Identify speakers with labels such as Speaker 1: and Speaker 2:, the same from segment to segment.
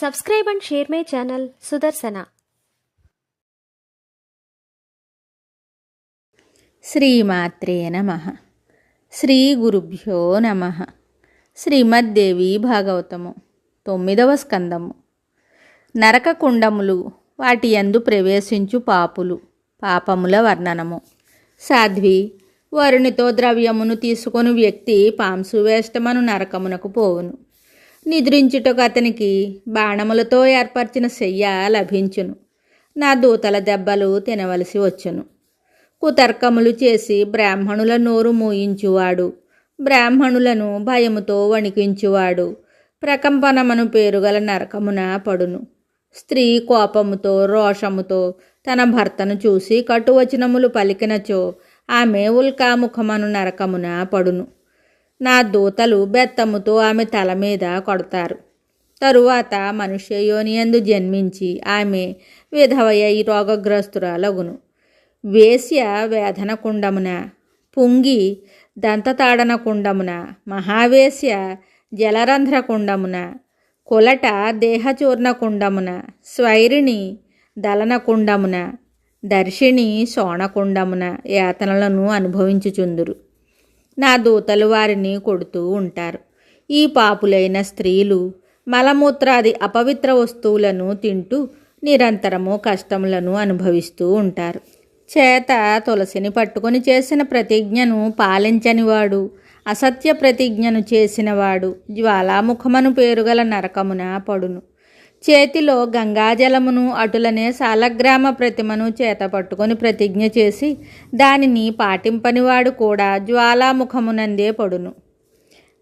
Speaker 1: Subscribe and share my channel Sudarsana.
Speaker 2: శ్రీమాత్రే నమః. శ్రీ గురుభ్యో నమః. శ్రీమద్దేవి భాగవతము 9వ స్కందము. నరకకుండములు, వాటి యందు ప్రవేశించు పాపులు, పాపముల వర్ణనము. సాధ్వి, వరునితో ద్రవ్యమును తీసుకొని వ్యక్తి పాంసువేష్టమను నరకమునకు పోవును. నిద్రించుటకు అతనికి బాణములతో ఏర్పరిచిన శయ్య లభించును. నా దూతల దెబ్బలు తినవలసి వచ్చును. కుతర్కములు చేసి బ్రాహ్మణుల నోరు మూయించువాడు, బ్రాహ్మణులను భయముతో వణికించువాడు ప్రకంపనమను పేరుగల నరకమున పడును. స్త్రీ కోపముతో రోషముతో తన భర్తను చూసి కటువచనములు పలికినచో ఆమె ఉల్కాముఖమను నరకమున పడును. నా దూతలు బెత్తముతో ఆమె తల మీద కొడతారు. తరువాత మనుష్యయోనియందు జన్మించి ఆమె విధవయ్యి రోగగ్రస్తురాలగును. వేశ్య వేదన కుండమున, పుంగి దంతతాడన కుండమున, మహావేశ్య జలరంధ్ర కుండమున, కులట దేహచూర్ణ కుండమున, స్వైరిణి దలన కుండమున, దర్శిని శోణకుండమున యాతనలను అనుభవించుచుందురు. నా దూతలు వారిని కొడుతూ ఉంటారు. ఈ పాపులైన స్త్రీలు మలమూత్రాది అపవిత్ర వస్తువులను తింటూ నిరంతరము కష్టములను అనుభవిస్తూ ఉంటారు. చేత తులసిని పట్టుకొని చేసిన ప్రతిజ్ఞను పాలించనివాడు, అసత్య ప్రతిజ్ఞను చేసినవాడు జ్వాలాముఖమను పేరుగల నరకమున పడును. చేతిలో గంగాజలమును అటులనే సాలగ్రామ ప్రతిమను చేత పట్టుకొని ప్రతిజ్ఞ చేసి దానిని పాటింపనివాడు కూడా జ్వాలాముఖమునందే పడును.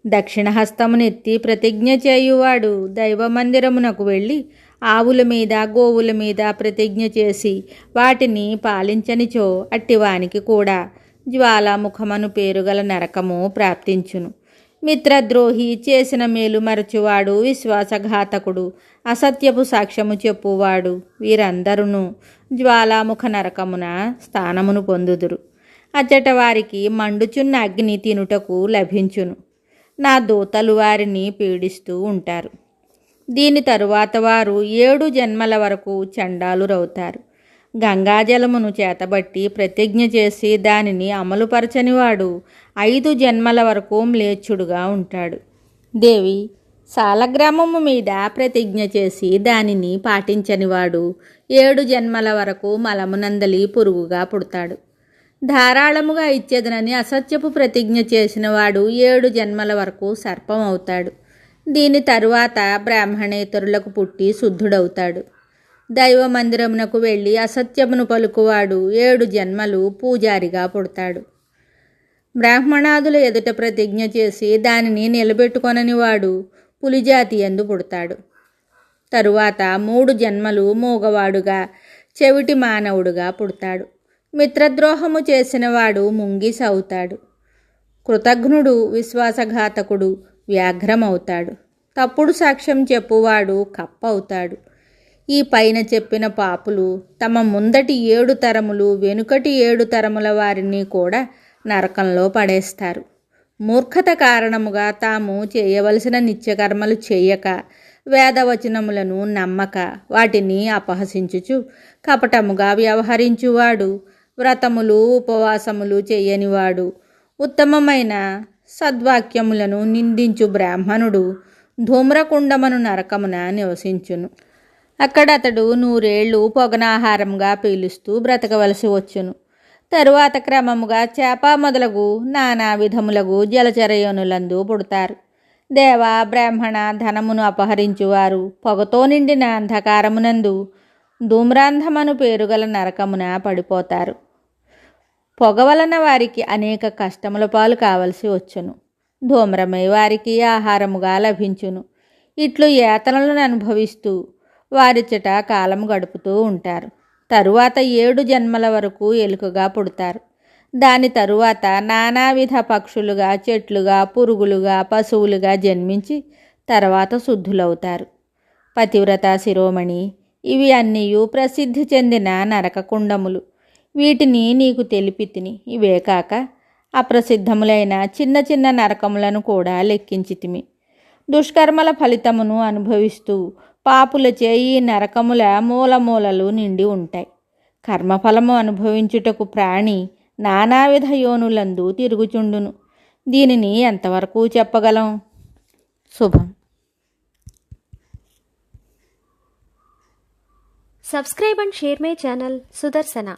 Speaker 2: దక్షిణహస్తమునెత్తి ప్రతిజ్ఞ చేయువాడు దైవమందిరమునకు వెళ్ళి ఆవుల మీద గోవుల మీద ప్రతిజ్ఞ చేసి వాటిని పాలించనిచో అట్టివానికి కూడా జ్వాలాముఖమను పేరుగల నరకము ప్రాప్తించును. మిత్రద్రోహి, చేసిన మేలు మరచువాడు, విశ్వాసఘాతకుడు, అసత్యపు సాక్ష్యము చెప్పువాడు వీరందరూ జ్వాలాముఖ నరకమున స్థానమును పొందుదురు. అచ్చట వారికి మండుచున్న అగ్ని తినుటకు లభించును. నా దూతలు వారిని పీడిస్తూ ఉంటారు. దీని తరువాత వారు 7 జన్మల వరకు చండాలురవుతారు. గంగాజలమును చేతబట్టి ప్రతిజ్ఞ చేసి దానిని అమలుపరచనివాడు 5 జన్మల వరకు మ్లేచ్ఛుడుగా ఉంటాడు. దేవి, సాలగ్రామము మీద ప్రతిజ్ఞ చేసి దానిని పాటించనివాడు 7 జన్మల వరకు మలమునందలి పురుగుగా పుడతాడు. ధారాళముగా ఇచ్చేదనని అసత్యపు ప్రతిజ్ఞ చేసినవాడు 7 జన్మల వరకు సర్పం అవుతాడు. దీని తరువాత బ్రాహ్మణేతరులకు పుట్టి శుద్ధుడవుతాడు. దైవ మందిరమునకు వెళ్ళి అసత్యమును పలుకువాడు 7 జన్మలు పూజారిగా పుడతాడు. బ్రాహ్మణాదుల ఎదుట ప్రతిజ్ఞ చేసి దానిని నిలబెట్టుకొనని వాడు పులిజాతి యందు పుడతాడు. తరువాత 3 జన్మలు మూగవాడుగా చెవిటి మానవుడుగా పుడతాడు. మిత్రద్రోహము చేసినవాడు ముంగిస అవుతాడు. కృతఘ్నుడు, విశ్వాసఘాతకుడు వ్యాఘ్రమవుతాడు. తప్పుడు సాక్ష్యం చెప్పువాడు కప్ప అవుతాడు. ఈ పైన చెప్పిన పాపులు తమ ముందటి 7 తరములు వెనుకటి 7 తరముల వారిని కూడా నరకంలో పడేస్తారు. మూర్ఖత కారణముగా తాము చేయవలసిన నిత్యకర్మలు చేయక, వేదవచనములను నమ్మక వాటిని అపహసించుచు కపటముగా వ్యవహరించువాడు, వ్రతములు ఉపవాసములు చేయనివాడు, ఉత్తమమైన సద్వాక్యములను నిందించు బ్రాహ్మణుడు ధూమ్రకుండమను నరకమున నివసించును. అక్కడ అతడు 100 ఏళ్ళు పొగనాహారంగా పీలుస్తూ బ్రతకవలసి వచ్చును. తరువాత క్రమముగా చేప మొదలగు నానా విధములగు జలచరయోనులందు పుడతారు. దేవ, బ్రాహ్మణ ధనమును అపహరించువారు పొగతో నిండిన అంధకారమునందు ధూమ్రాంధమను పేరుగల నరకమున పడిపోతారు. పొగ వలన వారికి అనేక కష్టముల పాలు కావలసి వచ్చును. ధూమ్రమై వారికి ఆహారముగా లభించును. ఇట్లు యాతనలను అనుభవిస్తూ వారిచట కాలం గడుపుతూ ఉంటారు. తరువాత 7 జన్మల వరకు ఎలుకగా పుడతారు. దాని తరువాత నానావిధ పక్షులుగా, చెట్లుగా, పురుగులుగా, పశువులుగా జన్మించి తర్వాత శుద్ధులవుతారు. పతివ్రత శిరోమణి, ఇవి అన్నీ ప్రసిద్ధి చెందిన నరకకుండములు. వీటిని నీకు తెలిపితిని. ఇవే కాక అప్రసిద్ధములైన చిన్న చిన్న నరకములను కూడా లెక్కించితిమి. దుష్కర్మల ఫలితమును అనుభవిస్తూ పాపులచే ఈ నరకముల మూలమూలలు నిండి ఉంటాయి. కర్మఫలము అనుభవించుటకు ప్రాణి నానావిధ యోనులందు తిరుగుచుండును. దీనిని ఎంతవరకు చెప్పగలం? శుభం.
Speaker 1: Subscribe and share my channel Sudarsana.